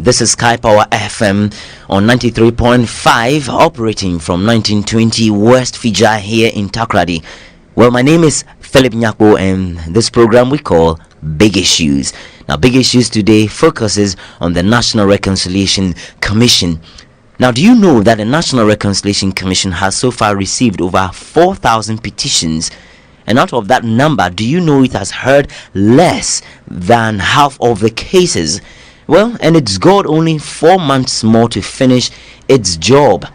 This is Sky Power FM on 93.5, operating from 1920 West Fija here in Takoradi. Well, my name is Phillip Nyakpo, and this program we call Big Issues. Now, Big Issues today focuses on the National Reconciliation Commission. Now, do you know that the National Reconciliation Commission has so far received over 4,000 petitions? And out of that number, do you know it has heard less than half of the cases? Well, and it's got only 4 months more to finish its job.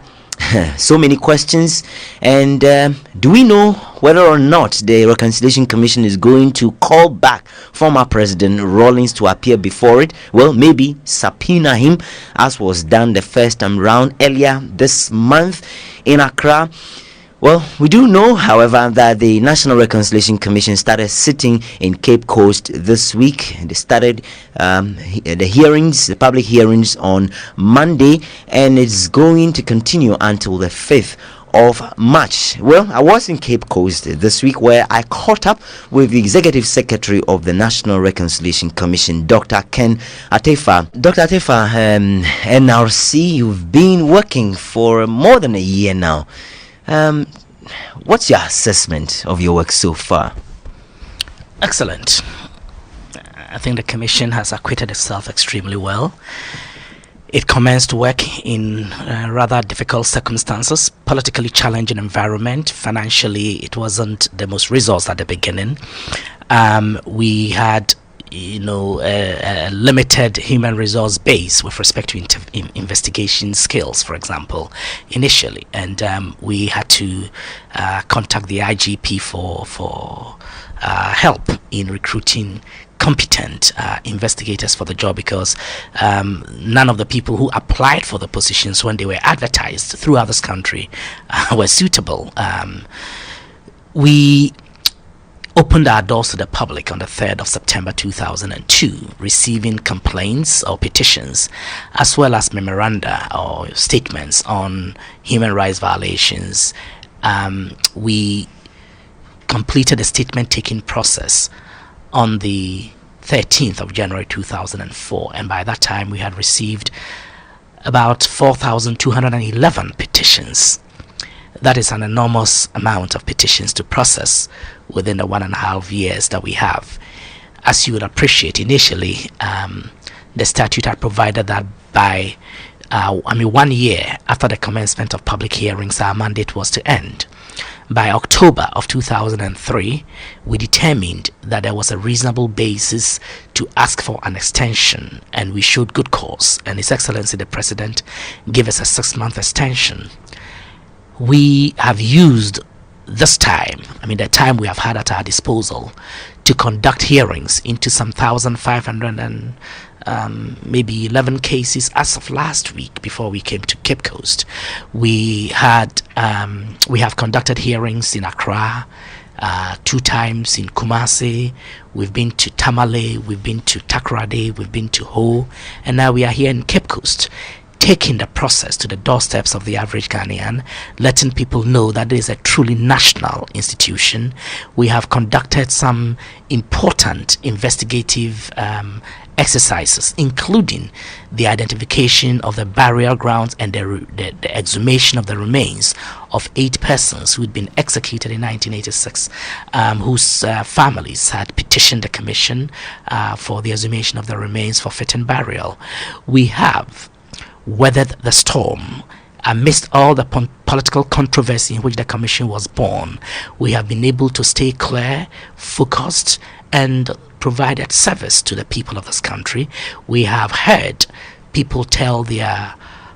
So many questions. And do we know whether or not the Reconciliation Commission is going to call back former President Rawlings to appear before it? Well, maybe subpoena him, as was done the first time round earlier this month in Accra. Well, we do know, however, that the National Reconciliation Commission started sitting in Cape Coast this week. They started the public hearings on Monday, and it's going to continue until the 5th of March. Well, I was in Cape Coast this week, where I caught up with the Executive Secretary of the National Reconciliation Commission, Dr. Ken Attafuah. Dr. Attafuah, NRC, you've been working for more than a year now. What's your assessment of your work so far? Excellent. I think the Commission has acquitted itself extremely well. It commenced work in rather difficult circumstances, politically challenging environment. Financially, it wasn't the most resourced at the beginning. We had a limited human resource base with respect to investigation skills, for example, initially, and we had to contact the IGP for help in recruiting competent investigators for the job, because none of the people who applied for the positions when they were advertised throughout this country were suitable. We opened our doors to the public on the 3rd of September 2002, receiving complaints or petitions, as well as memoranda or statements on human rights violations. We completed the statement-taking process on the 13th of January 2004, and by that time we had received about 4,211 petitions. That is an enormous amount of petitions to process within the 1.5 years that we have. As you would appreciate, initially, the statute had provided that by 1 year after the commencement of public hearings, our mandate was to end. By October of 2003, we determined that there was a reasonable basis to ask for an extension, and we showed good cause, and His Excellency the President gave us a 6-month extension. We have used this time, the time we have had at our disposal, to conduct hearings into some 1,500 and maybe 11 cases as of last week before we came to Cape Coast. We have conducted hearings in Accra, 2 times in Kumasi. We've been to Tamale, we've been to Takoradi, we've been to Ho, and now we are here in Cape Coast, taking the process to the doorsteps of the average Ghanaian, letting people know that it is a truly national institution. We have conducted some important investigative exercises, including the identification of the burial grounds and the exhumation of the remains of 8 persons who had been executed in 1986, whose families had petitioned the Commission for the exhumation of the remains for fitting burial. We have weathered the storm. Amidst all the political controversy in which the Commission was born, we have been able to stay clear, focused, and provided service to the people of this country. We have heard people tell their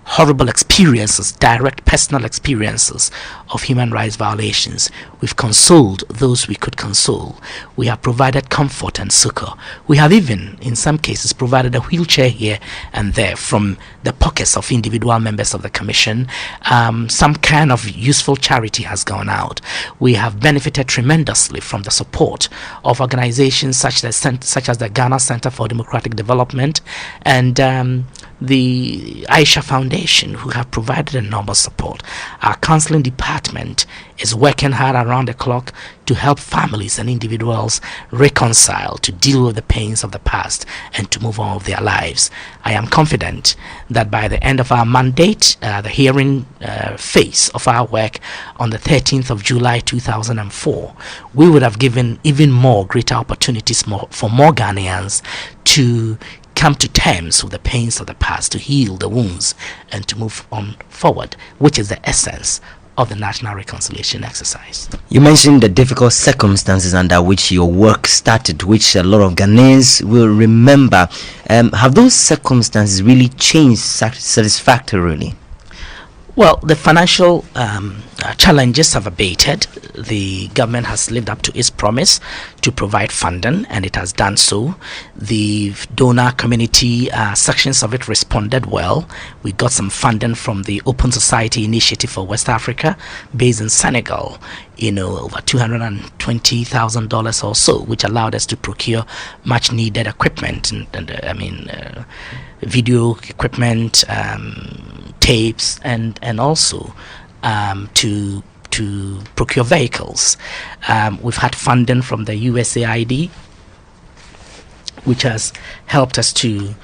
horrible experiences, direct personal experiences of human rights violations. We've consoled those we could console. We have provided comfort and succor. We have even, in some cases, provided a wheelchair here and there from the pockets of individual members of the Commission. Some kind of useful charity has gone out. We have benefited tremendously from the support of organizations such as the Ghana Center for Democratic Development and the Aisha Foundation, who have provided enormous support. Our counseling department is working hard around the clock to help families and individuals reconcile, to deal with the pains of the past, and to move on with their lives. I am confident that by the end of our mandate, the hearing phase of our work on the 13th of July 2004, we would have given even more greater opportunities for more Ghanaians to come to terms with the pains of the past, to heal the wounds, and to move on forward, which is the essence of the national reconciliation exercise. You mentioned the difficult circumstances under which your work started, which a lot of Ghanaians will remember. Have those circumstances really changed satisfactorily? Well, the financial challenges have abated. The government has lived up to its promise to provide funding, and it has done so. The donor community sections of it responded well. We got some funding from the Open Society Initiative for West Africa, based in Senegal, over $220,000 or so, which allowed us to procure much needed equipment and video equipment, tapes, and also to procure vehicles. We've had funding from the USAID, which has helped us to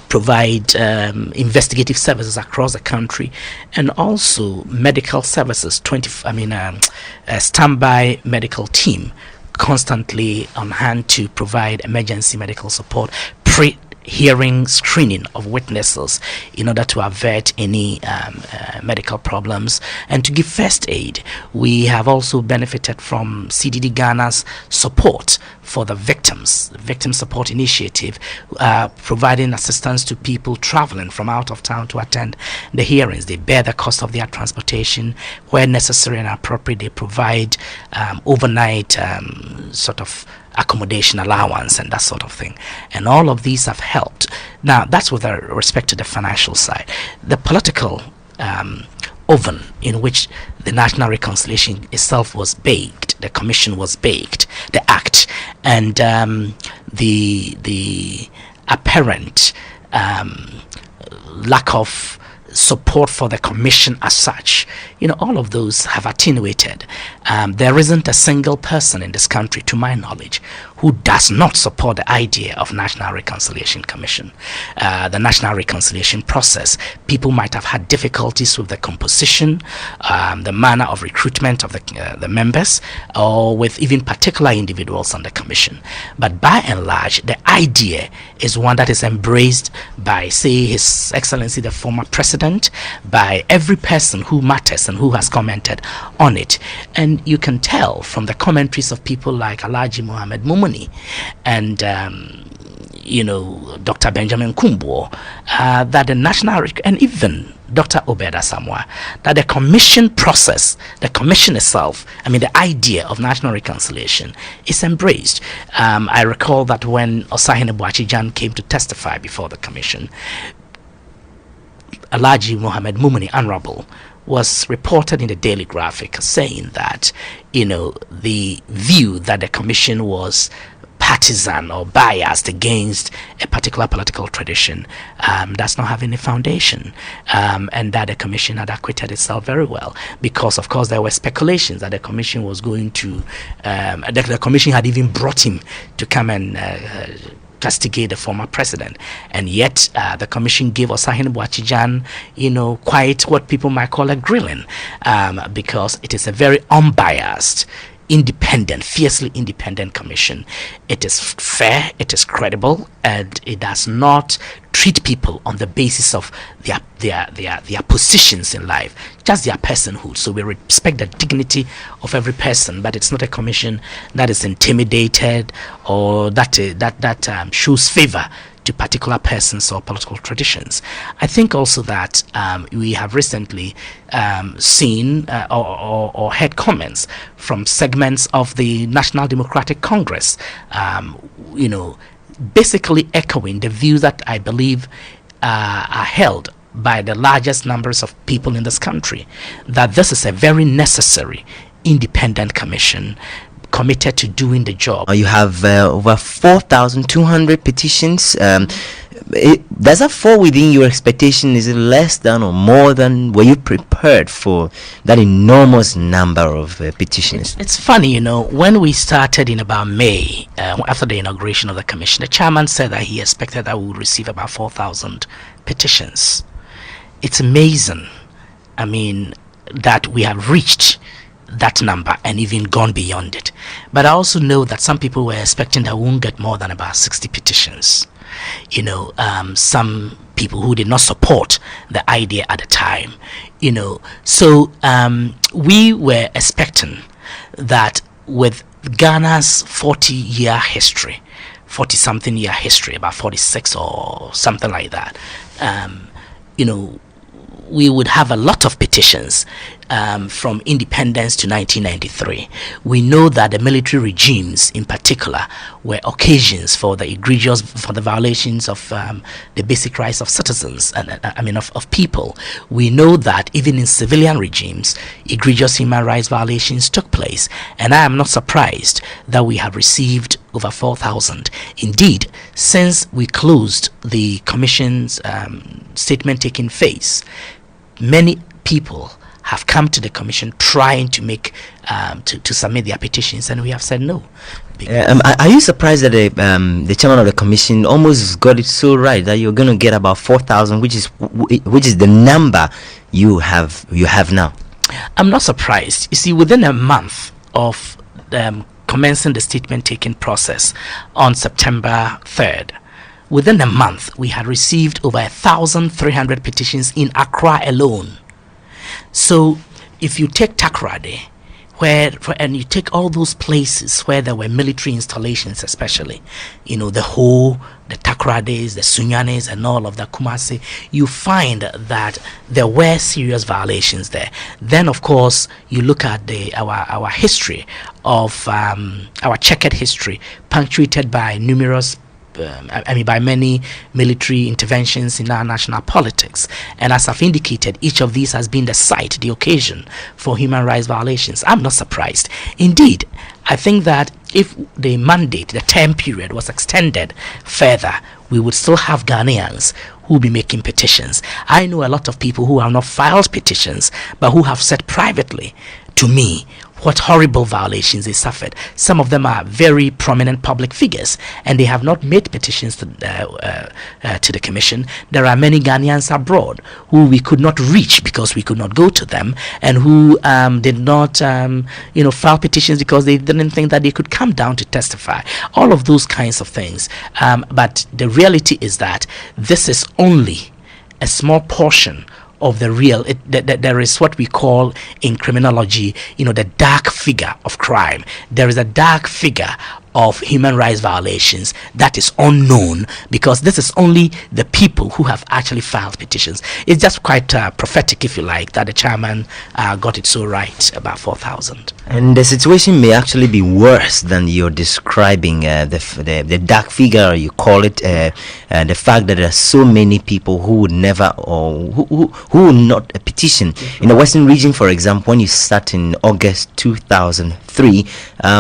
provide investigative services across the country, and also medical services. A standby medical team constantly on hand to provide emergency medical support, hearing screening of witnesses in order to avert any medical problems, and to give first aid. We have also benefited from CDD Ghana's support for the Victim Support Initiative, providing assistance to people traveling from out of town to attend the hearings. They bear the cost of their transportation. Where necessary and appropriate, they provide overnight sort of accommodation allowance and that sort of thing, and all of these have helped. Now, that's with respect to the financial side. The political oven in which the national reconciliation itself was baked, the commission was baked, the act, and the apparent lack of support for the commission as such, all of those have attenuated. There isn't a single person in this country, to my knowledge, who does not support the idea of National Reconciliation Commission, the national reconciliation process. People might have had difficulties with the composition, the manner of recruitment of the members, or with even particular individuals on the commission. But by and large, the idea is one that is embraced by, say, His Excellency the former president, by every person who matters and who has commented on it. And you can tell from the commentaries of people like Alhaji Mohammed Mumuni and Dr. Benjamin Kumbo, that the national, and even Dr. Obeda Samoa, that the commission process, the commission itself, the idea of national reconciliation is embraced. I recall that when Osahene Boachijan came to testify before the commission, Alhaji Mohammed Mumuni, Honorable, was reported in the Daily Graphic saying that, the view that the commission was partisan or biased against a particular political tradition does not have any foundation, and that the commission had acquitted itself very well, because of course there were speculations that the commission was going to the commission had even brought him to come and castigate the former president, and yet the commission gave Osahene Boachijan, quite what people might call a grilling, because it is a very unbiased, independent, fiercely independent commission. It is fair, it is credible, and it does not treat people on the basis of their positions in life, just their personhood. So we respect the dignity of every person, but it's not a commission that is intimidated or that shows favor to particular persons or political traditions. I think also that we have recently seen or heard comments from segments of the National Democratic Congress, basically echoing the views that I believe are held by the largest numbers of people in this country, that this is a very necessary independent commission committed to doing the job. You have over 4,200 petitions. does that fall within your expectation? Is it less than or more than? Were you prepared for that enormous number of petitions? It's funny, when we started in about May, after the inauguration of the commission, the chairman said that he expected that we would receive about 4,000 petitions. It's amazing, that we have reached that number and even gone beyond it. But I also know that some people were expecting that we won't get more than about 60 petitions. Some people who did not support the idea at the time, So we were expecting that with Ghana's 40-year history, 40-something year history, about 46 or something like that, we would have a lot of petitions from independence to 1993. We know that the military regimes in particular were occasions for the violations of the basic rights of citizens and of people. We know that even in civilian regimes, egregious human rights violations took place, and I am not surprised that we have received over 4,000. Indeed, since we closed the commission's statement-taking phase, many people have come to the commission trying to make to submit their petitions, and we have said no. Are you surprised that the chairman of the commission almost got it so right that you're going to get about 4,000, which is the number you have now? I'm not surprised. You see, within a month of commencing the statement-taking process on September 3rd, within a month, we had received over 1,300 petitions in Accra alone. So, if you take Takoradi, and you take all those places where there were military installations, especially, the Ho, the Takoradis, the Sunyanis, and all of the Kumasi, you find that there were serious violations there. Then, of course, you look at our history of our checkered history, punctuated by numerous by many military interventions in our national politics. And as I've indicated, each of these has been the site, the occasion for human rights violations. I'm not surprised. Indeed, I think that if the mandate, the term period, was extended further, we would still have Ghanaians who will be making petitions. I know a lot of people who have not filed petitions, but who have said privately to me what horrible violations they suffered. Some of them are very prominent public figures, and they have not made petitions to the commission. There are many Ghanaians abroad who we could not reach because we could not go to them, and who did not file petitions because they didn't think that they could come down to testify. All of those kinds of things. But the reality is that this is only a small portion of the real. There is what we call in criminology, the dark figure of crime. There is a dark figure of human rights violations that is unknown, because this is only the people who have actually filed petitions. It's just quite prophetic, if you like, that the chairman got it so right about 4,000. And the situation may actually be worse than you're describing, the dark figure, you call it, the fact that there are so many people who would never, or who would not petition. In the Western region, for example, when you start in August 2003,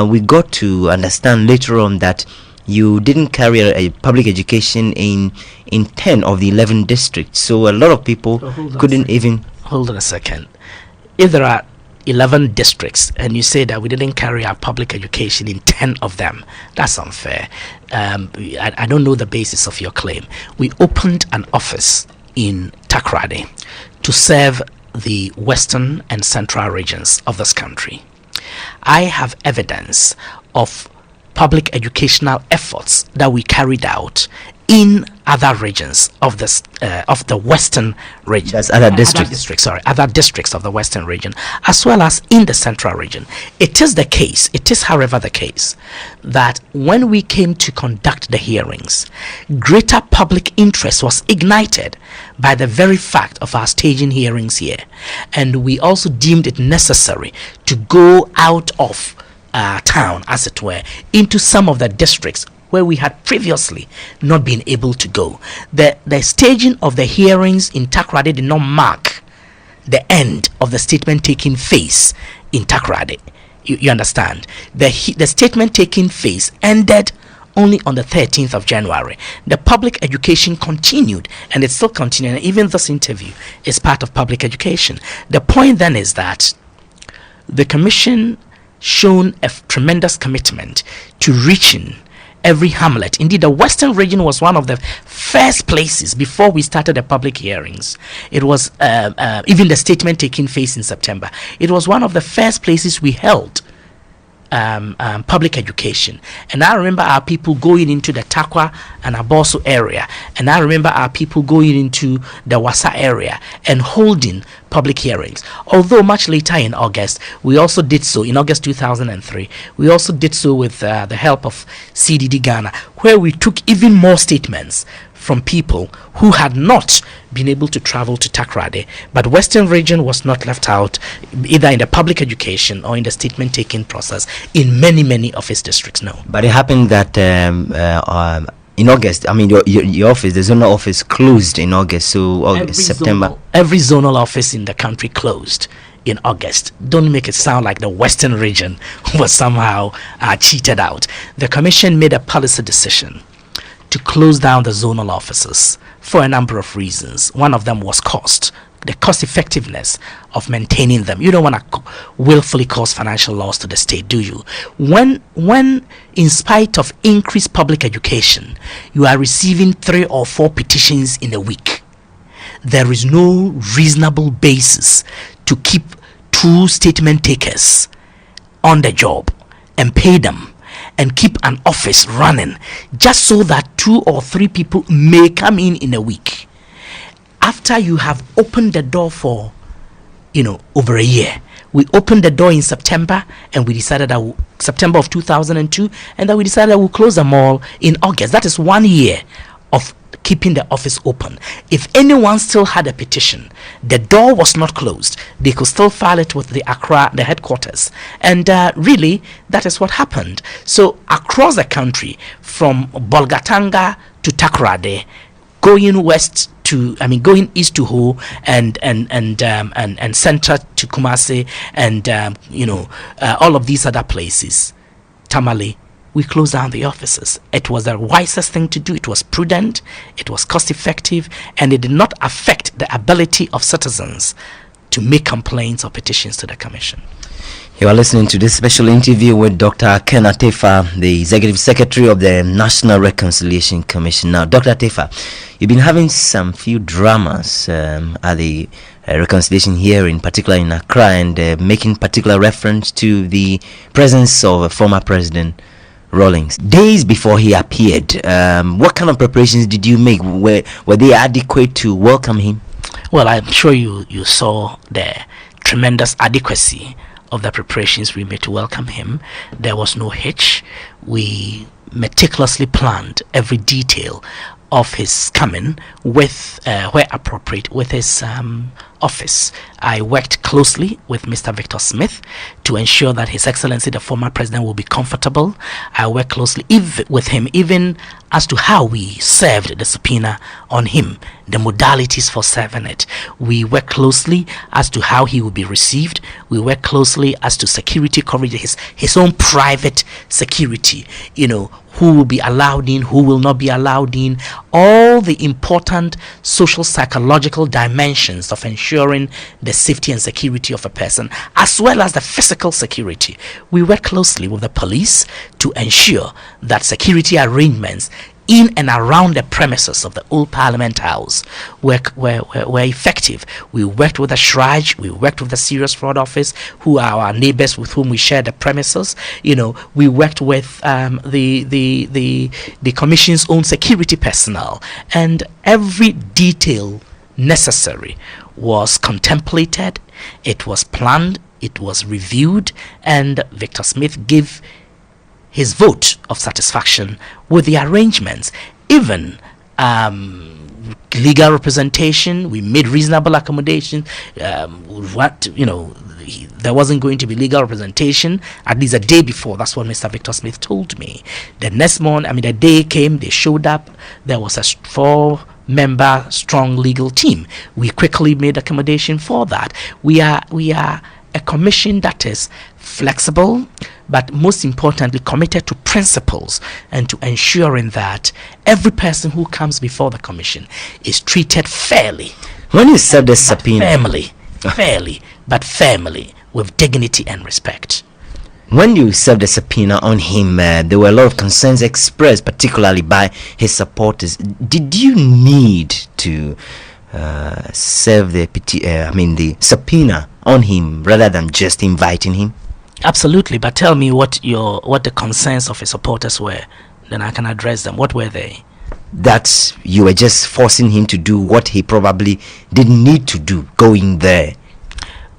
we got to understand later on that you didn't carry a public education in 10 of the 11 districts. So a lot of people couldn't even... Hold on a second. If there are 11 districts and you say that we didn't carry our public education in 10 of them, that's unfair. I don't know the basis of your claim. We opened an office in Takoradi to serve the western and central regions of this country. I have evidence of public educational efforts that we carried out in other regions of the western region. That's other districts. Other districts of the western region, as well as in the central region. It is, however, the case that when we came to conduct the hearings, greater public interest was ignited by the very fact of our staging hearings here. And we also deemed it necessary to go out of town, as it were, into some of the districts where we had previously not been able to go. The staging of the hearings in Takoradi did not mark the end of the statement taking phase in Takoradi. You understand? The statement taking phase ended only on the 13th of January. The public education continued, and it's still continuing. Even this interview is part of public education. The point then is that the commission shown a tremendous commitment to reaching every hamlet. Indeed, the Western region was one of the first places before we started the public hearings. It was even the statement taking place in September. It was one of the first places we held public education. And I remember our people going into the Attafuah and Aboso area, and I remember our people going into the Wasa area and holding public hearings. Although much later in August, we also did so, in August 2003, we also did so with the help of CDD Ghana, where we took even more statements from people who had not been able to travel to Takoradi, but Western region was not left out, either in the public education or in the statement taking process in many of its districts. No. But it happened that in August, I mean, your office, the zonal office closed in August, so September. Every zonal office in the country closed in August. Don't make it sound like the Western region was somehow cheated out. The commission made a policy decision to close down the zonal offices for a number of reasons. One of them was cost, the cost effectiveness of maintaining them. You don't want to willfully cause financial loss to the state, do you? When in spite of increased public education, you are receiving 3 or 4 petitions in a week, there is no reasonable basis to keep 2 statement takers on the job and pay them and keep an office running just so that 2 or 3 people may come in a week. After you have opened the door for over a year, we opened the door in September, and we decided that September of 2002, and then we decided that we'll close them all in August. That is 1 year of keeping the office open. If anyone still had a petition, the door was not closed. They could still file it with the Accra, the headquarters. And really, that is what happened. So across the country, from Bolgatanga to Takoradi, going east to Ho and central to Kumasi, and all of these other places, Tamale, we closed down the offices. It was the wisest thing to do. It was prudent, it was cost effective, and it did not affect the ability of citizens to make complaints or petitions to the commission. You are listening to this special interview with Dr. Ken Attafuah, the Executive Secretary of the National Reconciliation Commission. Now, Dr. Attafuah, you've been having some few dramas at the reconciliation hearing, particularly in Accra, and making particular reference to the presence of a former President Rawlings. Days before he appeared, what kind of preparations did you make? Were they adequate to welcome him? Well, I'm sure you saw the tremendous adequacy of the preparations we made to welcome him. There was no hitch. We meticulously planned every detail of his coming, with where appropriate, with his office. I worked closely with Mr. Victor Smith to ensure that His Excellency the former president will be comfortable. I worked closely with him even as to how we served the subpoena on him, the modalities for serving it. We worked closely as to how he will be received. We worked closely as to security coverage, his own private security, who will be allowed in, who will not be allowed in, all the important social psychological dimensions of ensuring the safety and security of a person, as well as the physical security. We work closely with the police to ensure that security arrangements in and around the premises of the old Parliament House were effective. We worked with the Shraj, we worked with the Serious Fraud Office, who are our neighbors with whom we share the premises. We worked with the Commission's own security personnel, and every detail necessary was contemplated, it was planned, it was reviewed, and Victor Smith gave his vote of satisfaction with the arrangements. Even legal representation, we made reasonable accommodation. There wasn't going to be legal representation at least a day before. That's what Mr. Victor Smith told me. The next morning, the day came, they showed up. There was a 4-member strong legal team. We quickly made accommodation for that. We are a commission that is flexible, but most importantly committed to principles and to ensuring that every person who comes before the commission is treated fairly. When you serve the subpoena, fairly, but firmly, with dignity and respect. when you served the subpoena on him, there were a lot of concerns expressed, particularly by his supporters. Did you need to serve the subpoena on him rather than just inviting him? Absolutely, but tell me what the concerns of his supporters were, then I can address them. What were they? That you were just forcing him to do what he probably didn't need to do, going there.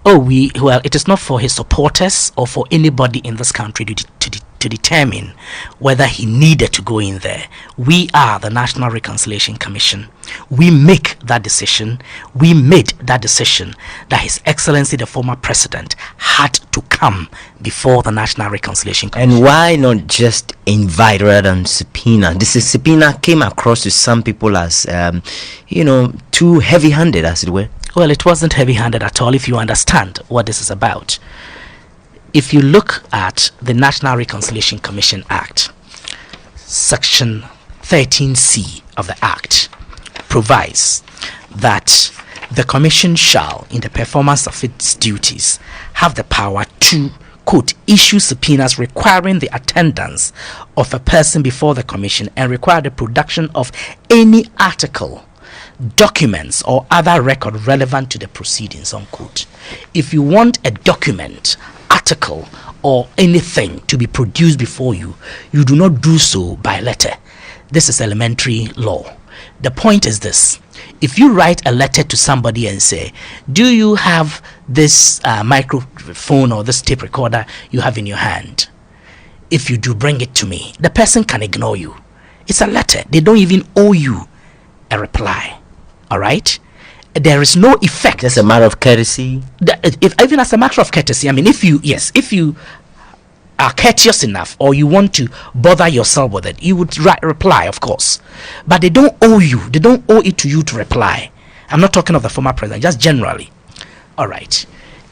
It is not for his supporters or for anybody in this country to determine whether he needed to go in there. We are the National Reconciliation Commission. We make that decision. We made that decision that His Excellency the former president had to come before the National Reconciliation Commission. And why not just invite rather than subpoena? This subpoena came across to some people as too heavy-handed, as it were. Well, it wasn't heavy-handed at all if you understand what this is about. If you look at the National Reconciliation Commission Act, Section 13C of the Act provides that the Commission shall, in the performance of its duties, have the power to, quote, issue subpoenas requiring the attendance of a person before the Commission and require the production of any article, documents or other record relevant to the proceedings, unquote. If you want a document, article or anything to be produced before you, you do not do so by letter. This is elementary law. The point is this: if you write a letter to somebody and say, do you have this microphone or this tape recorder you have in your hand? If you do, bring it to me. The person can ignore you. It's a letter. They don't even owe you a reply. All right, there is no effect. That's a matter of courtesy. Even as a matter of courtesy, I mean, if you are courteous enough or you want to bother yourself with it, you would reply, of course. But they don't owe you. They don't owe it to you to reply. I'm not talking of the former president, just generally. All right,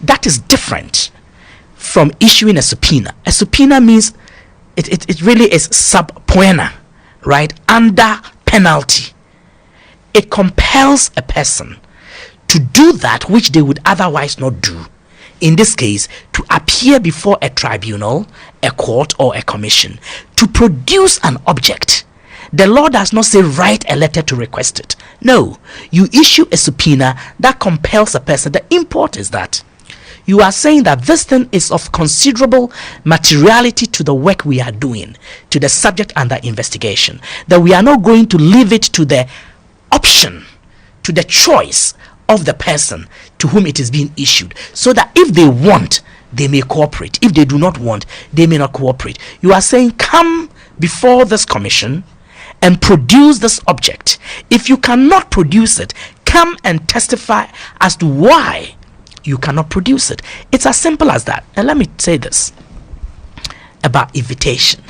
that is different from issuing a subpoena. A subpoena means it really is sub poena, right? Under penalty. It compels a person to do that which they would otherwise not do. In this case, to appear before a tribunal, a court, or a commission to produce an object. The law does not say write a letter to request it. No, you issue a subpoena that compels a person. The import is that you are saying that this thing is of considerable materiality to the work we are doing, to the subject under investigation, that we are not going to leave it to the option, to the choice of the person to whom it is being issued, so that if they want, they may cooperate. If they do not want, they may not cooperate. You are saying, come before this commission and produce this object. If you cannot produce it, come and testify as to why you cannot produce it. It's as simple as that. And let me say this about invitation.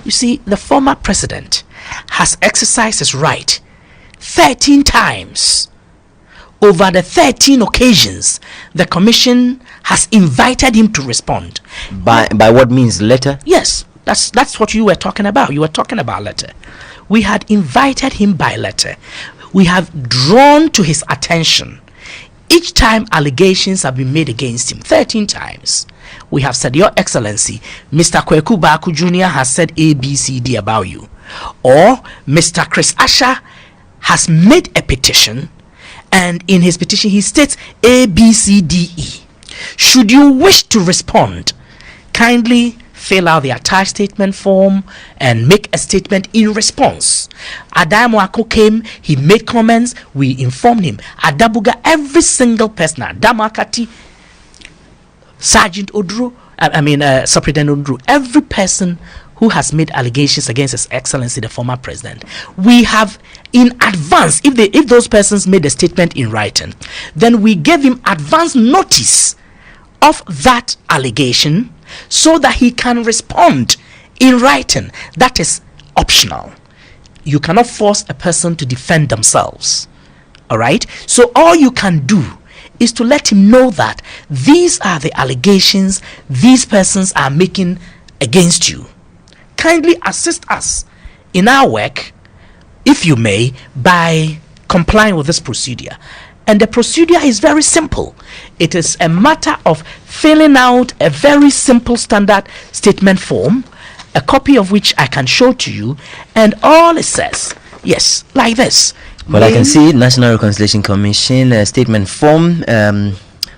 You see, the former president has exercised his right 13 times. Over the 13 occasions, the commission has invited him to respond. By what means? Letter? Yes, that's what you were talking about. You were talking about letter. We had invited him by letter. We have drawn to his attention each time allegations have been made against him. 13 times. We have said, Your Excellency, Mr. Kweku Baku Jr. has said A, B, C, D about you. Or Mr. Chris Asher has made a petition, and in his petition he states A, B, C, D, E. Should you wish to respond, kindly fill out the attached statement form and make a statement in response. Adamu Ako came, he made comments, we informed him. Adabuga, every single person, Adamu Akati, Sergeant Odru, Superintendent Odru, every person who has made allegations against His Excellency the former president, we have in advance, if those persons made a statement in writing, then we gave him advance notice of that allegation so that he can respond in writing. That is optional. You cannot force a person to defend themselves. All right, so all you can do is to let him know that these are the allegations these persons are making against you. Kindly assist us in our work, if you may, by complying with this procedure. And the procedure is very simple. It is a matter of filling out a very simple standard statement form, a copy of which I can show to you, and all it says, yes, like this. Well, I can see it, National Reconciliation Commission statement form.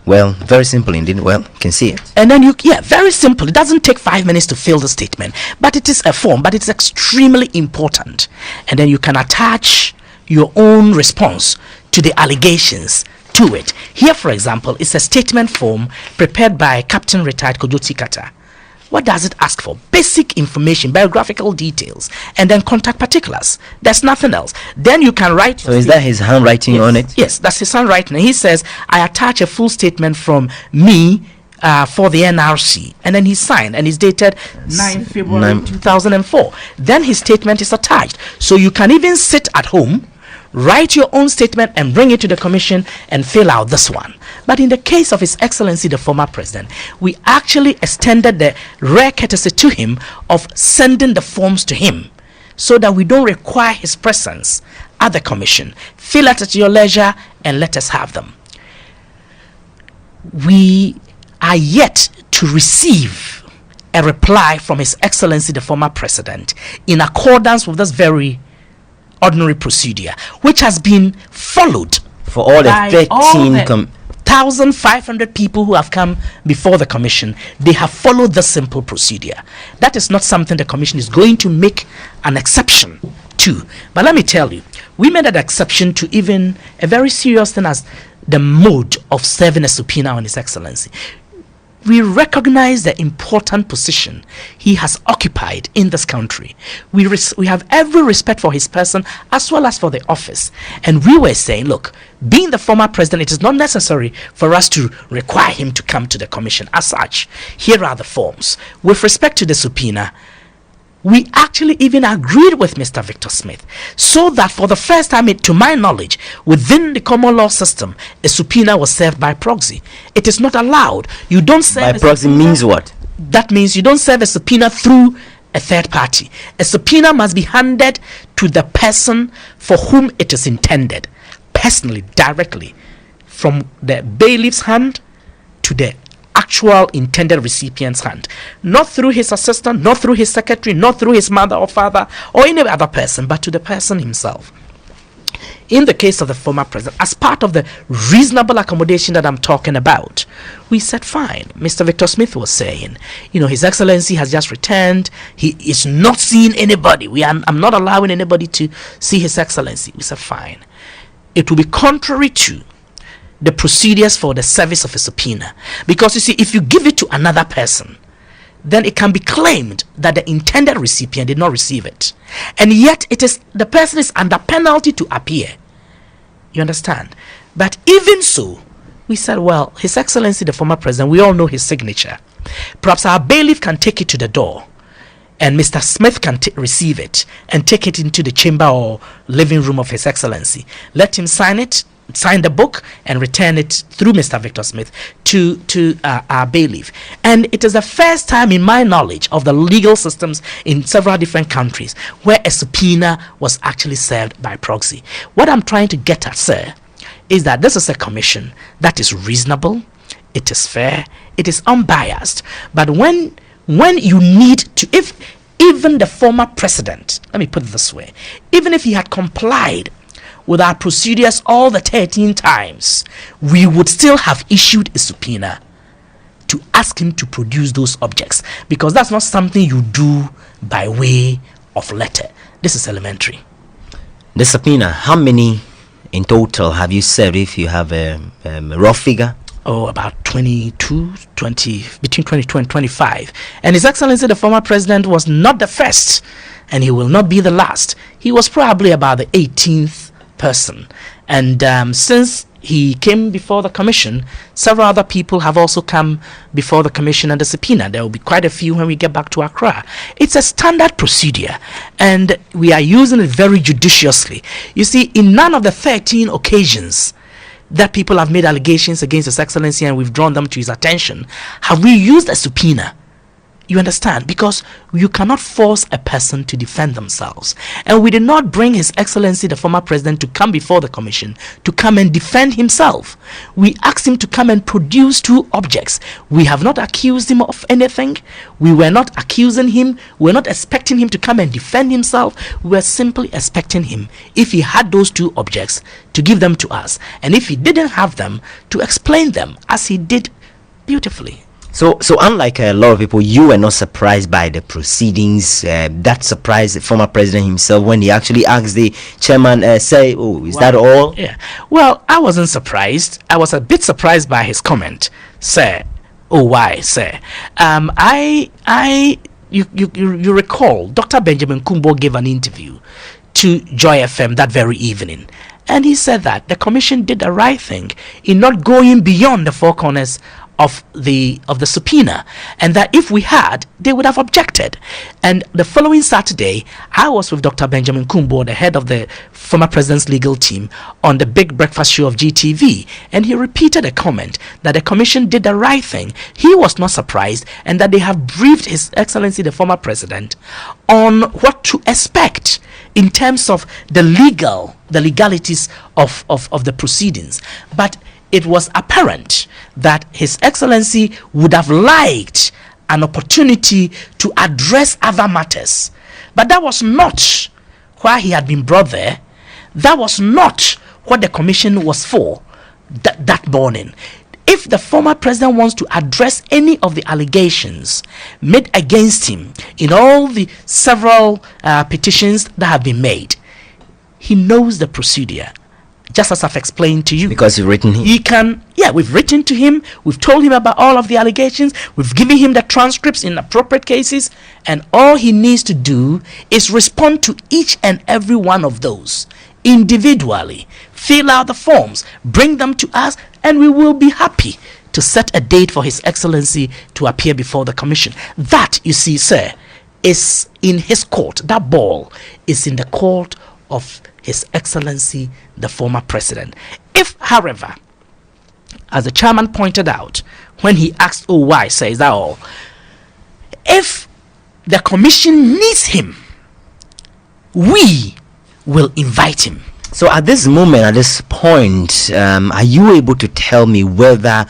Well, very simple indeed. Well, you can see it. And then very simple. It doesn't take 5 minutes to fill the statement, but it is a form, but it's extremely important. And then you can attach your own response to the allegations to it. Here, for example, it's a statement form prepared by Captain Retired Kojoti Kata. What does it ask for? Basic information, biographical details, and then contact particulars. There's nothing else. Then you can write. So is that his handwriting on it? Yes, that's his handwriting. He says, I attach a full statement from me for the NRC. And then he signed, and it's dated 9 February 2004. Then his statement is attached. So you can even sit at home, write your own statement and bring it to the commission and fill out this one. But in the case of His Excellency the former president, we actually extended the rare courtesy to him of sending the forms to him, so that we don't require his presence at the commission. Fill it at your leisure and let us have them. We are yet to receive a reply from His Excellency the former president in accordance with this very ordinary procedure, which has been followed for all the 1,500 people who have come before the commission. They have followed the simple procedure. That is not something the commission is going to make an exception to. But let me tell you, we made an exception to even a very serious thing as the mode of serving a subpoena on His Excellency. We recognize the important position he has occupied in this country. We have every respect for his person as well as for the office. And we were saying, look, being the former president, it is not necessary for us to require him to come to the commission as such. Here are the forms. With respect to the subpoena, we actually even agreed with Mr. Victor Smith, so that for the first time, to my knowledge, within the common law system, a subpoena was served by proxy. It is not allowed. You don't serve by proxy means what? That means you don't serve a subpoena through a third party. A subpoena must be handed to the person for whom it is intended, personally, directly, from the bailiff's hand to the actual intended recipient's hand, not through his assistant, not through his secretary, not through his mother or father or any other person, but to the person himself. In the case of the former president, as part of the reasonable accommodation that I'm talking about, we said fine. Mr. Victor Smith was saying, His Excellency has just returned. He is not seeing anybody. I'm not allowing anybody to see His Excellency. We said fine. It will be contrary to the procedures for the service of a subpoena, because you see, if you give it to another person, then it can be claimed that the intended recipient did not receive it, and yet the person is under penalty to appear. You understand? But even so, we said, well, His Excellency the former president, we all know his signature. Perhaps our bailiff can take it to the door, and Mr. Smith can receive it and take it into the chamber or living room of His Excellency. Let him sign the book and return it through Mr. Victor Smith to our bailiff. And it is the first time in my knowledge of the legal systems in several different countries where a subpoena was actually served by proxy. What I'm trying to get at, sir, is that this is a commission that is reasonable, it is fair, it is unbiased. But when you need to, if even the former president, let me put it this way, even if he had complied with our procedures all the 13 times, we would still have issued a subpoena to ask him to produce those objects, because that's not something you do by way of letter. This is elementary. The subpoena, how many in total have you served, if you have a rough figure? About 20, between 22 and 25. And His Excellency the former president was not the first, and he will not be the last. He was probably about the 18th person, and since he came before the commission, several other people have also come before the commission and the subpoena. There will be quite a few when we get back to Accra. It's a standard procedure, and we are using it very judiciously. You see, in none of the 13 occasions that people have made allegations against His Excellency and we've drawn them to his attention have we used a subpoena You understand? Because you cannot force a person to defend themselves. And we did not bring His Excellency, the former president, to come before the commission to come and defend himself. We asked him to come and produce 2 objects. We have not accused him of anything. We were not accusing him. We were not expecting him to come and defend himself. We were simply expecting him, if he had those 2 objects, to give them to us. And if he didn't have them, to explain them, as he did beautifully. So unlike a lot of people, you were not surprised by the proceedings. That surprised the former president himself when he actually asked the chairman, say, "Oh, is that all?" Yeah. Well, I wasn't surprised. I was a bit surprised by his comment, sir. Oh, why, sir? You recall, Dr. Benjamin Kumbo gave an interview to Joy FM that very evening, and he said that the commission did the right thing in not going beyond the 4 corners of the subpoena, and that if we had, they would have objected. And the following Saturday, I was with Dr. Benjamin Kumbo, the head of the former president's legal team, on the big breakfast show of GTV, and he repeated a comment that the commission did the right thing. He was not surprised, and that they have briefed His Excellency the former president on what to expect in terms of the legalities of the proceedings. But it was apparent that His Excellency would have liked an opportunity to address other matters. But that was not why he had been brought there. That was not what the commission was for that morning. If the former president wants to address any of the allegations made against him in all the several petitions that have been made, he knows the procedure. Just as I've explained to you. Because you've written him. He can, we've written to him. We've told him about all of the allegations. We've given him the transcripts in appropriate cases. And all he needs to do is respond to each and every one of those individually. Fill out the forms. Bring them to us. And we will be happy to set a date for His Excellency to appear before the commission. That, you see, sir, is in his court. That ball is in the court of His Excellency the former president. If, however, as the chairman pointed out when he asked, "Oh, why, sir, is that all?" If the commission needs him, we will invite him. So at this moment, at this point, are you able to tell me whether,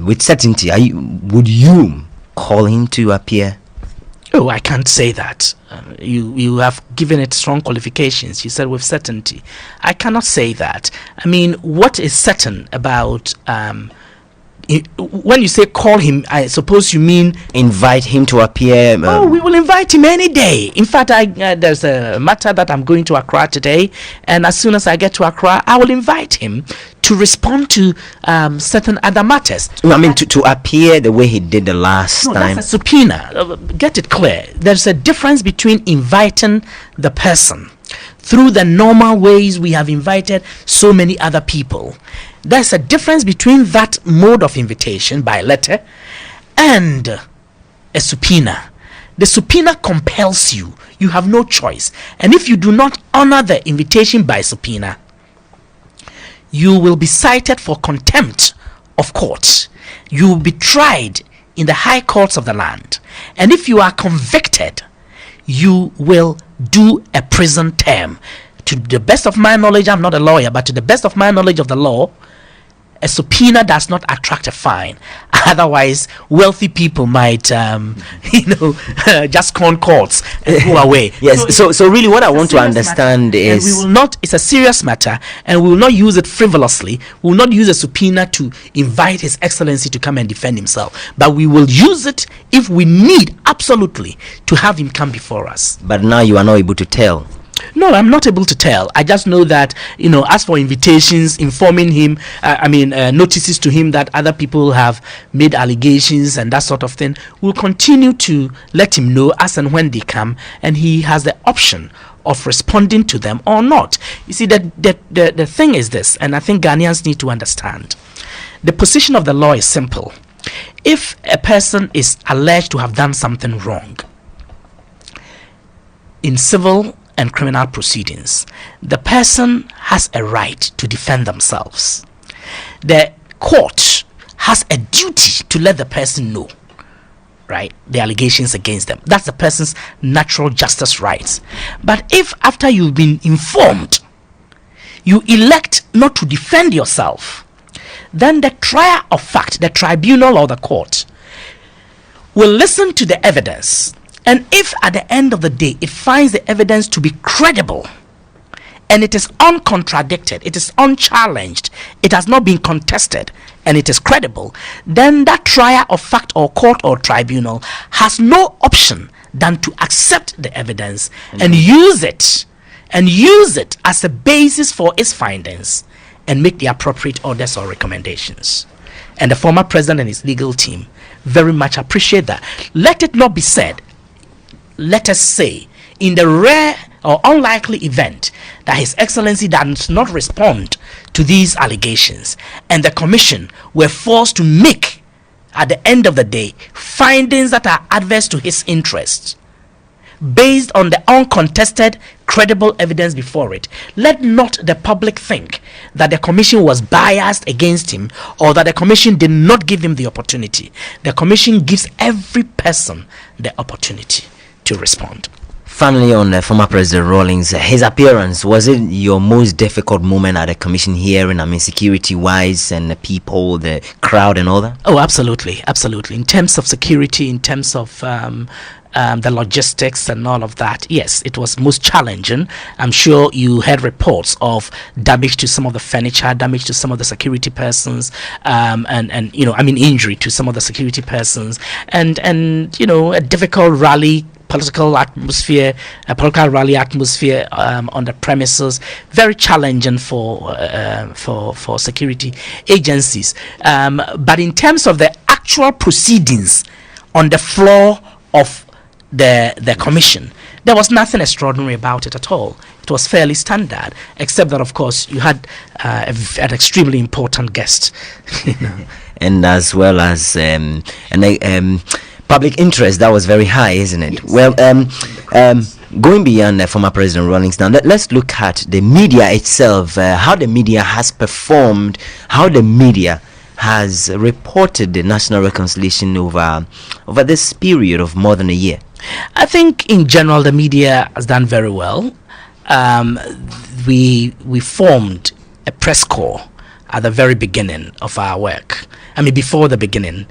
with certainty, would you call him to appear? Oh, I can't say that. You have given it strong qualifications. You said with certainty. I cannot say that. I mean, what is certain about when you say call him, I suppose you mean invite him to appear. We will invite him any day. In fact, there's a matter that I'm going to Accra today, and as soon as I get to Accra, I will invite him to respond to certain other matters. I mean, to appear the way he did the last time. That's a subpoena. Get it clear. There's a difference between inviting the person through the normal ways we have invited so many other people. There's a difference between that mode of invitation by letter and a subpoena. The subpoena compels you. You have no choice. And if you do not honor the invitation by subpoena, you will be cited for contempt of court. You will be tried in the high courts of the land. And if you are convicted, you will do a prison term. To the best of my knowledge, I'm not a lawyer, but to the best of my knowledge of the law, a subpoena does not attract a fine. Otherwise, wealthy people might, just con courts and go away. Yes. So really, what I want to understand is, we will not. It's a serious matter, and we will not use it frivolously. We will not use a subpoena to invite His Excellency to come and defend himself. But we will use it if we need absolutely to have him come before us. But now you are not able to tell. No, I'm not able to tell. I just know that, as for invitations, informing him, notices to him that other people have made allegations and that sort of thing, we'll continue to let him know as and when they come, and he has the option of responding to them or not. You see, the thing is this, and I think Ghanaians need to understand. The position of the law is simple. If a person is alleged to have done something wrong in civil and criminal proceedings, the person has a right to defend themselves. The court has a duty to let the person know right, the allegations against them. That's the person's natural justice rights. But if after you've been informed, you elect not to defend yourself, then the trier of fact, the tribunal or the court, will listen to the evidence. And if at the end of the day it finds the evidence to be credible, and it is uncontradicted, it is unchallenged, it has not been contested, and it is credible, then that trier of fact or court or tribunal has no option than to accept the evidence and use it as a basis for its findings and make the appropriate orders or recommendations. And the former president and his legal team very much appreciate that. Let it not be said, let us say, in the rare or unlikely event that His Excellency does not respond to these allegations and the commission were forced to make, at the end of the day, findings that are adverse to his interests based on the uncontested credible evidence before it, let not the public think that the commission was biased against him or that the commission did not give him the opportunity. The commission gives every person the opportunity to respond. Finally, on former President Rawlings, his appearance, was it your most difficult moment at the commission hearing? I mean, security-wise and the people, the crowd and all that? Oh, absolutely. In terms of security, in terms of the logistics and all of that, yes, it was most challenging. I'm sure you heard reports of damage to some of the furniture, damage to some of the security persons, and injury to some of the security persons, and a difficult political rally atmosphere on the premises, very challenging for security agencies. But in terms of the actual proceedings on the floor of the commission, there was nothing extraordinary about it at all. It was fairly standard, except that, of course, you had an extremely important guest. And as well as public interest that was very high, isn't it? Yes. Well, going beyond former President Rawlings now, let's look at the media itself, how the media has performed, how the media has reported the national reconciliation over this period of more than a year. I think in general the media has done very well. We formed a press corps at the very beginning of our work. I mean, before the beginning,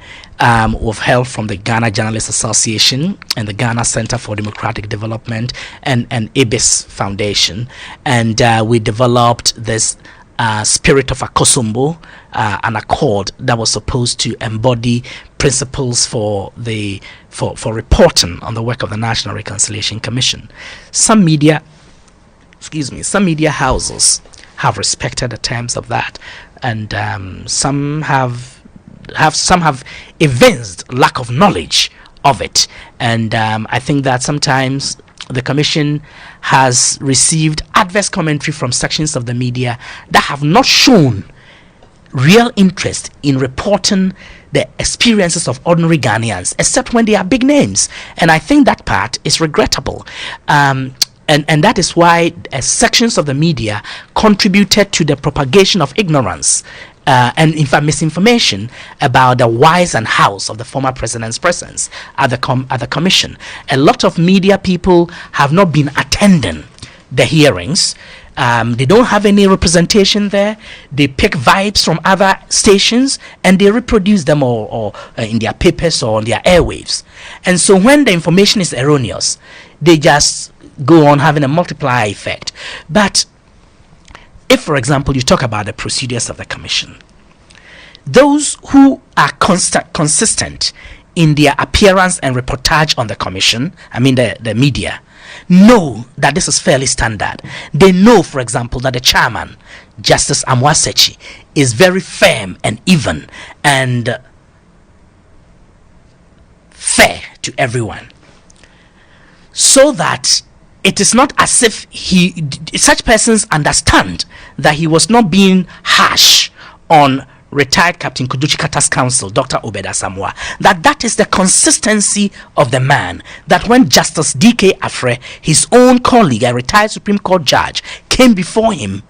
we've held from the Ghana Journalists Association and the Ghana Center for Democratic Development and IBIS Foundation, and we developed this spirit of Akosombo, an accord that was supposed to embody principles for reporting on the work of the National Reconciliation Commission. Some media houses have respected the terms of that, and some have evinced lack of knowledge of it. And I think that sometimes the commission has received adverse commentary from sections of the media that have not shown real interest in reporting the experiences of ordinary Ghanaians, except when they are big names. And I think that part is regrettable. And that is why sections of the media contributed to the propagation of ignorance and in fact misinformation about the whys and hows of the former president's presence at the commission. A lot of media people have not been attending the hearings. They don't have any representation there. They pick vibes from other stations and they reproduce them or in their papers or on their airwaves. And so when the information is erroneous, they just go on having a multiplier effect. But if, for example, you talk about the procedures of the commission, those who are consistent in their appearance and reportage on the commission, I mean the media, know that this is fairly standard. They know, for example, that the chairman, Justice Amwasechi, is very firm and even and fair to everyone, so that it is not as if such persons understand that he was not being harsh on retired Captain Kuduchi Kata's counsel, Dr. Obed Asamoah, that is the consistency of the man, that when Justice D.K. Afre, his own colleague, a retired Supreme Court judge, came before him,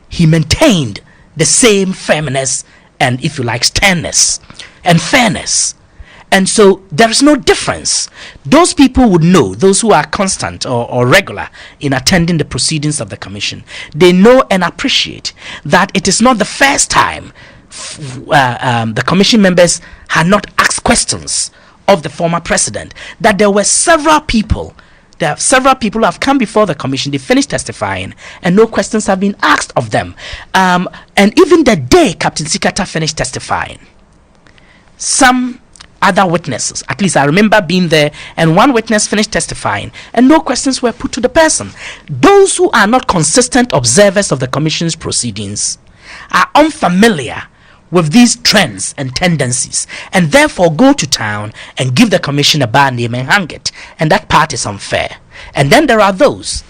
he maintained the same firmness and, if you like, sternness and fairness. And so there is no difference. Those people would know, those who are constant or regular in attending the proceedings of the commission, they know and appreciate that it is not the first time the commission members had not asked questions of the former president, that there were several people who have come before the commission, they finished testifying, and no questions have been asked of them. And even the day Captain Sikata finished testifying, some other witnesses, at least I remember being there, and one witness finished testifying, and no questions were put to the person. Those who are not consistent observers of the commission's proceedings are unfamiliar with these trends and tendencies, and therefore go to town and give the commission a bad name and hang it, and that part is unfair. And then there are those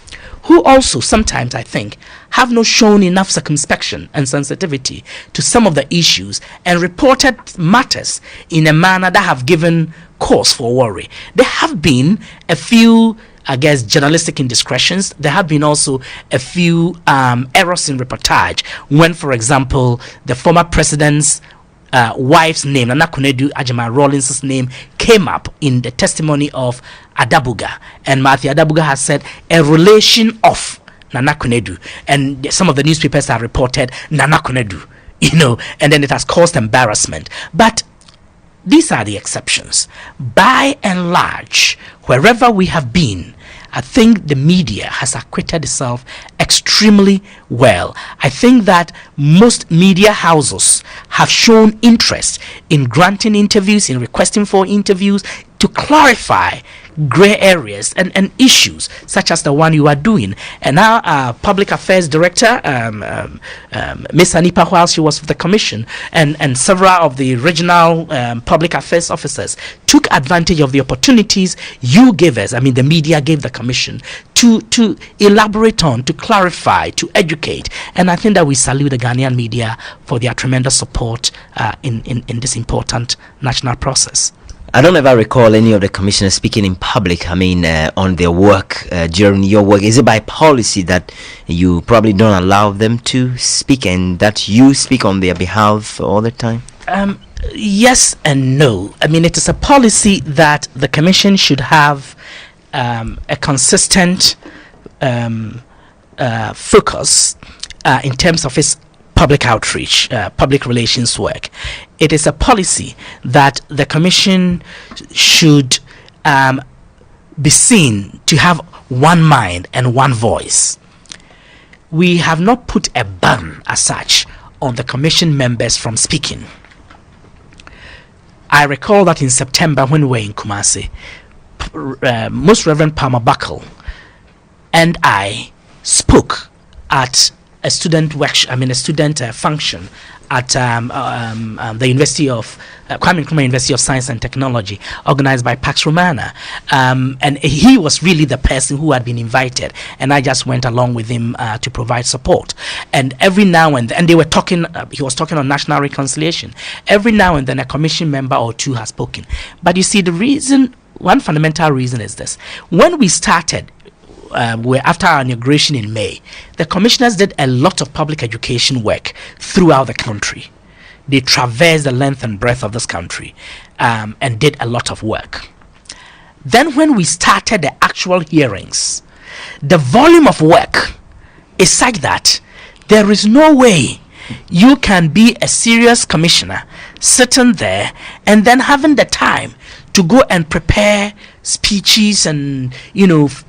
who also sometimes, I think, have not shown enough circumspection and sensitivity to some of the issues and reported matters in a manner that have given cause for worry. There have been a few, I guess, journalistic indiscretions. There have been also a few errors in reportage when, for example, the former president's wife's name, Nana Kunedu Ajama Rawlings' name, came up in the testimony of Adabuga. And Matthew Adabuga has said a relation of Nana Kunedu. And some of the newspapers have reported Nana Kunedu, and then it has caused embarrassment. But these are the exceptions. By and large, wherever we have been, I think the media has acquitted itself extremely well. I think that most media houses have shown interest in granting interviews, in requesting for interviews to clarify gray areas and issues such as the one you are doing. And now our public affairs director, Ms. Anipa, while she was with the commission, and several of the regional public affairs officers took advantage of the opportunities you gave us, the media gave the commission, to elaborate on, to clarify, to educate. And I think that we salute the Ghanaian media for their tremendous support in this important national process. I don't ever recall any of the commissioners speaking in public, on their work, during your work. Is it by policy that you probably don't allow them to speak and that you speak on their behalf all the time? Yes and no. It is a policy that the commission should have a consistent focus in terms of its public outreach, public relations work. It is a policy that the commission should be seen to have one mind and one voice. We have not put a ban as such on the commission members from speaking. I recall that in September when we were in Kumasi, Most Reverend Palmer Buckle and I spoke at a student workshop, a student function at the University of Kwame Nkrumah University of Science and Technology, organized by Pax Romana, and he was really the person who had been invited, and I just went along with him to provide support. And every now and then, and they were talking, he was talking on national reconciliation. Every now and then, a commission member or two has spoken. But you see, the reason, one fundamental reason is this: when we started, after our inauguration in May, the commissioners did a lot of public education work throughout the country. They traversed the length and breadth of this country and did a lot of work. Then when we started the actual hearings, the volume of work is such that there is no way you can be a serious commissioner sitting there and then having the time to go and prepare speeches and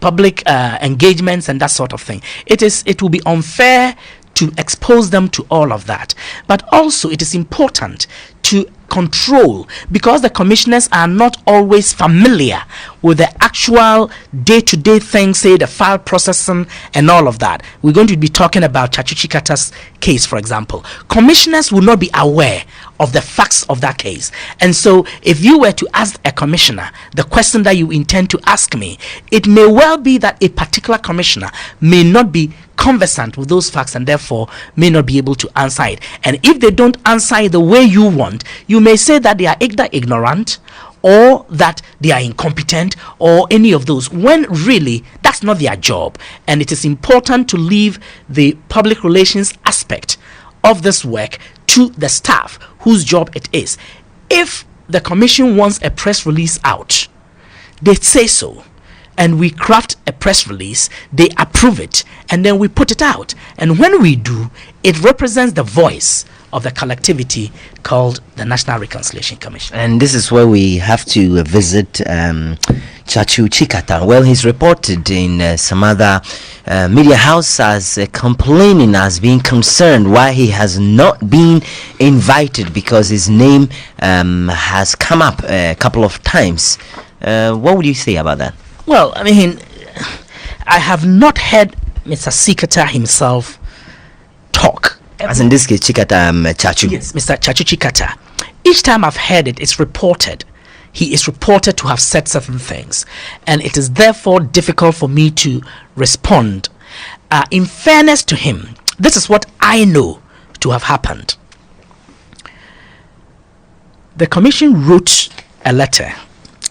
public engagements and that sort of thing. It will be unfair to expose them to all of that. But also it is important to control, because the commissioners are not always familiar with the actual day-to-day things, say the file processing and all of that. We're going to be talking about Chachuchi Kata's case, for example. Commissioners will not be aware of the facts of that case. And so if you were to ask a commissioner the question that you intend to ask me, it may well be that a particular commissioner may not be conversant with those facts and therefore may not be able to answer it. And if they don't answer it the way you want, you may say that they are either ignorant or that they are incompetent or any of those, when really that's not their job. And it is important to leave the public relations aspect of this work to the staff whose job it is. If the commission wants a press release out, they say so, and we craft a press release, they approve it, and then we put it out. And when we do, it represents the voice of the collectivity called the National Reconciliation Commission. And this is where we have to visit Chachu Chikata. Well, he's reported in some other media house as complaining, as being concerned why he has not been invited, because his name has come up a couple of times. What would you say about that? Well, I mean, I have not heard Mr. Sikata himself talk. As in this case, Chikata Chachu. Yes, Mr. Chachu Chikata. Each time I've heard it, it's reported. He is reported to have said certain things, and it is therefore difficult for me to respond. In fairness to him, this is what I know to have happened. The commission wrote a letter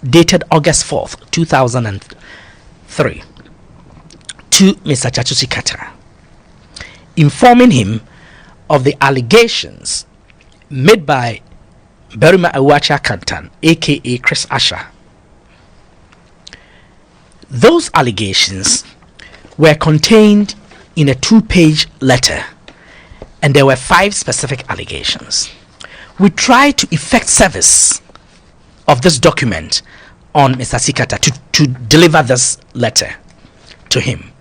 dated August 4th, 2003 to Mr. Chachu Chikata, informing him of the allegations made by Berima Awacha Kantan, aka Chris Asher. Those allegations were contained in a 2-page letter, and there were 5 specific allegations. We tried to effect service of this document on Mr. Sikata to deliver this letter to him.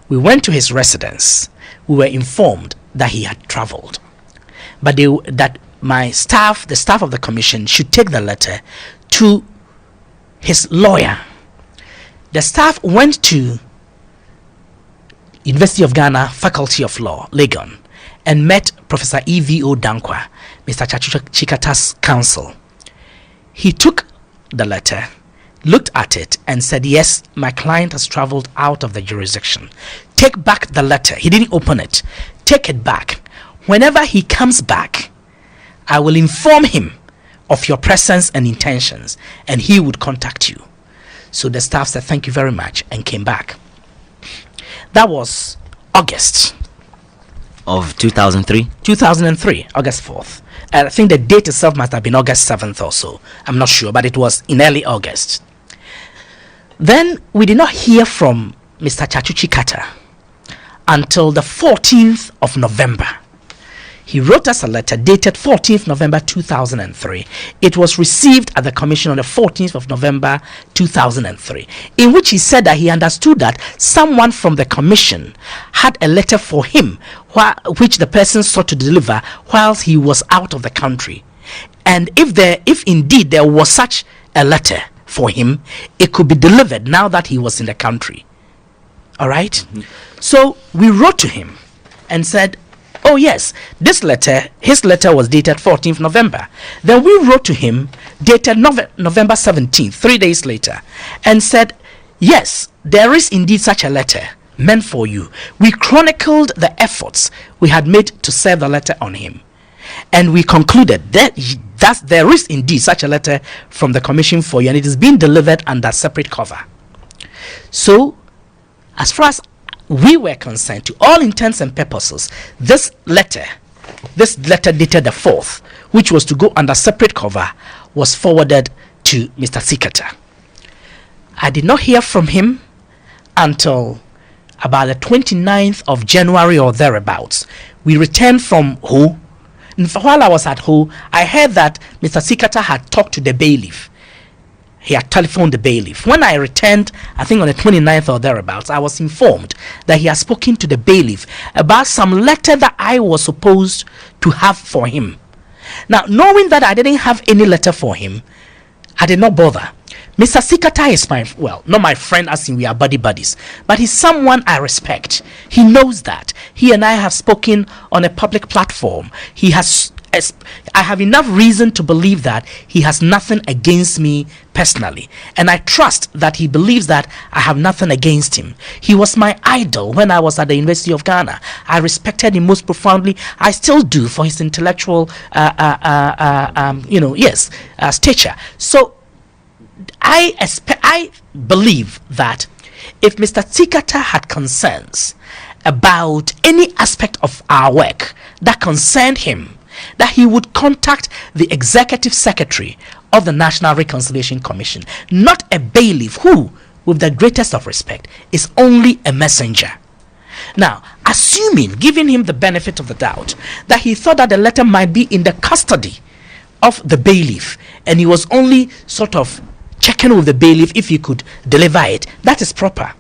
We went to his residence. We were informed that he had traveled, but that my staff, the staff of the commission, should take the letter to his lawyer. The staff went to University of Ghana Faculty of Law, Legon, and met Professor E.V.O. Dankwa, Mr. Chachu Chikata's counsel. He took the letter, looked at it, and said, yes, my client has traveled out of the jurisdiction. Take back the letter. He didn't open it. Take it back. Whenever he comes back, I will inform him of your presence and intentions, and he would contact you. So the staff said, thank you very much, and came back. That was August of 2003? 2003, August 4th. I think the date itself must have been August 7th or so. I'm not sure, but it was in early August. Then we did not hear from Mr. Chachu Chikata until the 14th of November. He wrote us a letter dated 14th November 2003. It was received at the commission on the 14th of November 2003, in which he said that he understood that someone from the commission had a letter for him, which the person sought to deliver whilst he was out of the country. And if indeed there was such a letter for him, it could be delivered now that he was in the country. All right? Mm-hmm. So we wrote to him and said, oh yes, this letter, his letter was dated 14th November. Then we wrote to him dated November 17th, 3 days later, and said, yes, there is indeed such a letter meant for you. We chronicled the efforts we had made to serve the letter on him, and we concluded that there is indeed such a letter from the commission for you, and it is being delivered under separate cover. So, as far as we were concerned, to all intents and purposes, this letter dated the 4th, which was to go under separate cover, was forwarded to Mr. Sikata. I did not hear from him until about the 29th of January or thereabouts. We returned from Ho. And while I was at Ho, I heard that Mr. Sikata had talked to the bailiff. He had telephoned the bailiff. When I returned, I think on the 29th or thereabouts, I was informed that he had spoken to the bailiff about some letter that I was supposed to have for him. Now, knowing that I didn't have any letter for him, I did not bother. Mr. Sikata is not my friend as in we are buddies, but he's someone I respect. He knows that. He and I have spoken on a public platform. I have enough reason to believe that he has nothing against me personally, and I trust that he believes that I have nothing against him. He was my idol when I was at the University of Ghana. I respected him most profoundly. I still do, for his intellectual stature. So I believe that if Mr. Sikata had concerns about any aspect of our work that concerned him, that he would contact the executive secretary of the National Reconciliation Commission, not a bailiff who, with the greatest of respect, is only a messenger. Now, assuming, giving him the benefit of the doubt, that he thought that the letter might be in the custody of the bailiff, and he was only sort of checking with the bailiff if he could deliver it, that is proper.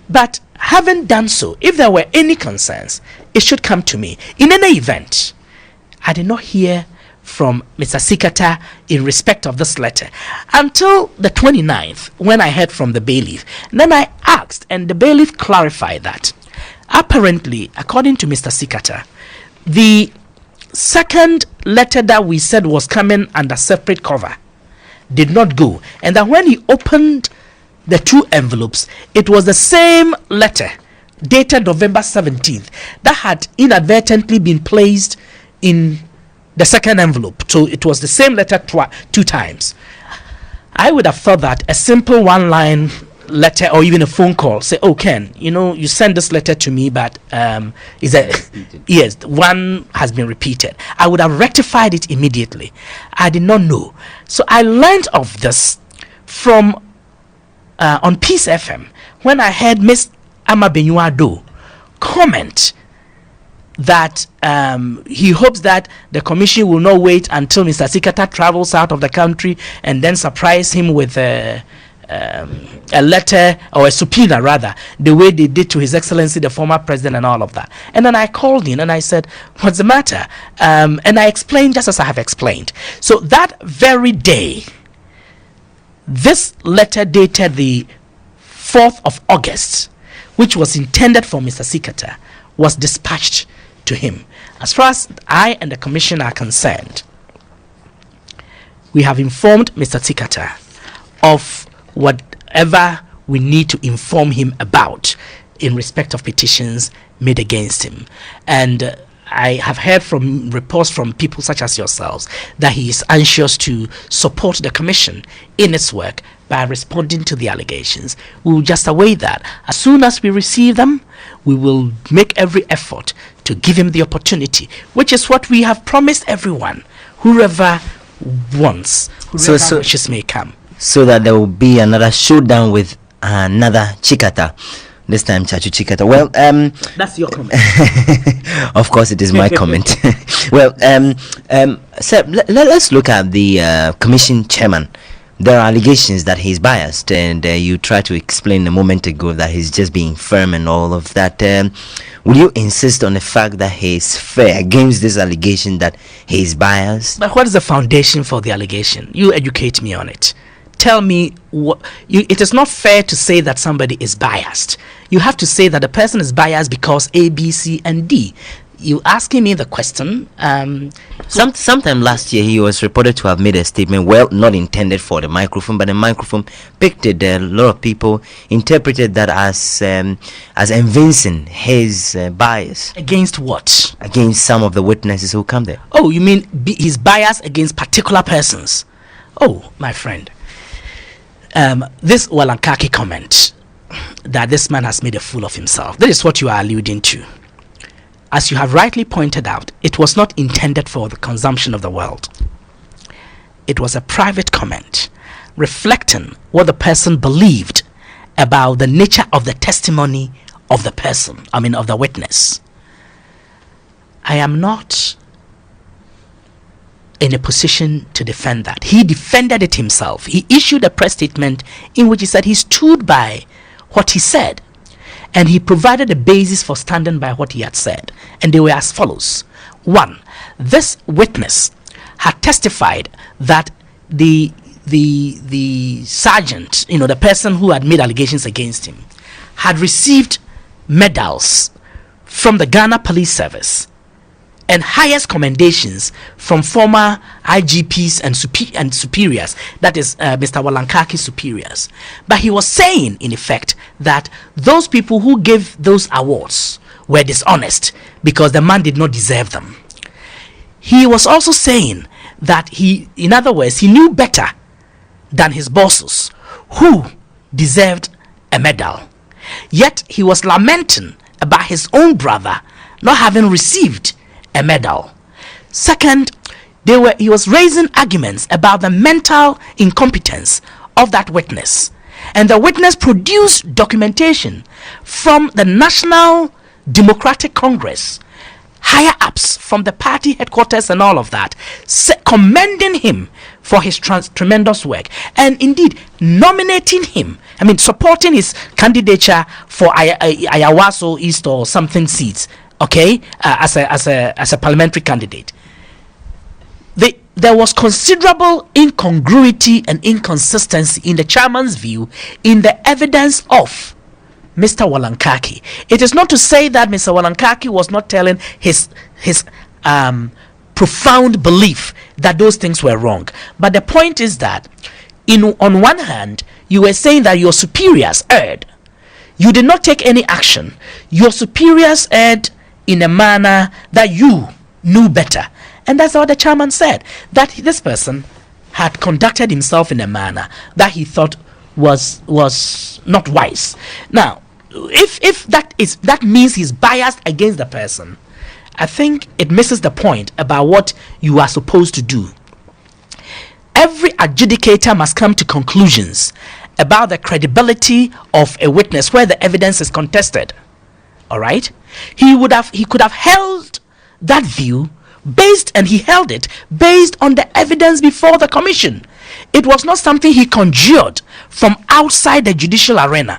But having done so, if there were any concerns, it should come to me. In any event, I did not hear from Mr. Sikata in respect of this letter until the 29th, when I heard from the bailiff. And then I asked, and the bailiff clarified that apparently, according to Mr. Sikata, the second letter that we said was coming under separate cover did not go, and that when he opened the two envelopes, it was the same letter dated November 17th that had inadvertently been placed in the second envelope. So it was the same letter two times. I would have thought that a simple one-line letter or even a phone call, say, oh Ken, you sent this letter to me, but yes, one has been repeated. I would have rectified it immediately. I did not know. So I learned of this from on Peace FM when I heard Miss Ama Benyuado comment that he hopes that the commission will not wait until Mr. Sikata travels out of the country and then surprise him with a letter or a subpoena, rather, the way they did to His Excellency the former president and all of that. And then I called in and I said, what's the matter? And I explained just as I have explained. So that very day, this letter dated the 4th of August, which was intended for Mr. Sikata, was dispatched to him. As far as I and the commission are concerned, we have informed Mr. Sikata of whatever we need to inform him about in respect of petitions made against him. And I have heard from reports from people such as yourselves that he is anxious to support the commission in its work by responding to the allegations. We will just await that. As soon as we receive them, we will make every effort to give him the opportunity, which is what we have promised everyone, whoever wants, whoever wishes may come. So that there will be another showdown with another Chikata. This time, Chachu Chikata. Well, that's your comment. Of course, it is my comment. Well, sir, let's look at the commission chairman. There are allegations that he's biased, and you tried to explain a moment ago that he's just being firm and all of that. Will you insist on the fact that he's fair against this allegation that he's biased? But what is the foundation for the allegation? You educate me on it. Tell me it is not fair to say that somebody is biased. You have to say that the person is biased because A, B, C, and D. You asking me the question. Sometime last year, he was reported to have made a statement, well, not intended for the microphone, but the microphone picked it. A lot of people interpreted that as evincing his bias. Against what? Against some of the witnesses who come there. Oh, you mean his bias against particular persons? Oh, my friend. This Walankaki comment that this man has made a fool of himself, that is what you are alluding to. As you have rightly pointed out, it was not intended for the consumption of the world. It was a private comment reflecting what the person believed about the nature of the testimony of the person, of the witness. I am not in a position to defend that. He defended it himself. He issued a press statement in which he said he stood by what he said, and he provided a basis for standing by what he had said, and they were as follows. 1, this witness had testified that the sergeant, the person who had made allegations against him, had received medals from the Ghana Police Service and highest commendations from former IGPs and superiors, that is Mr. Walankaki's superiors. But he was saying, in effect, that those people who gave those awards were dishonest because the man did not deserve them. He was also saying that in other words, he knew better than his bosses who deserved a medal. Yet he was lamenting about his own brother not having received a medal. Second, He was raising arguments about the mental incompetence of that witness. And the witness produced documentation from the National Democratic Congress, higher ups from the party headquarters and all of that, commending him for his tremendous work, and indeed nominating him, supporting his candidature for Ayawaso East or something seats, okay, as a parliamentary candidate. There was considerable incongruity and inconsistency in the chairman's view in the evidence of Mr. Walankaki. It is not to say that Mr. Walankaki was not telling his profound belief that those things were wrong. But the point is that on one hand, you were saying that your superiors erred. You did not take any action. Your superiors erred in a manner that you knew better. And that's what the chairman said, that this person had conducted himself in a manner that he thought was not wise. Now, if that means he's biased against the person, I think it misses the point about what you are supposed to do. Every adjudicator must come to conclusions about the credibility of a witness where the evidence is contested. All right? He could have held that view he held it based on the evidence before the commission. It was not something he conjured from outside the judicial arena.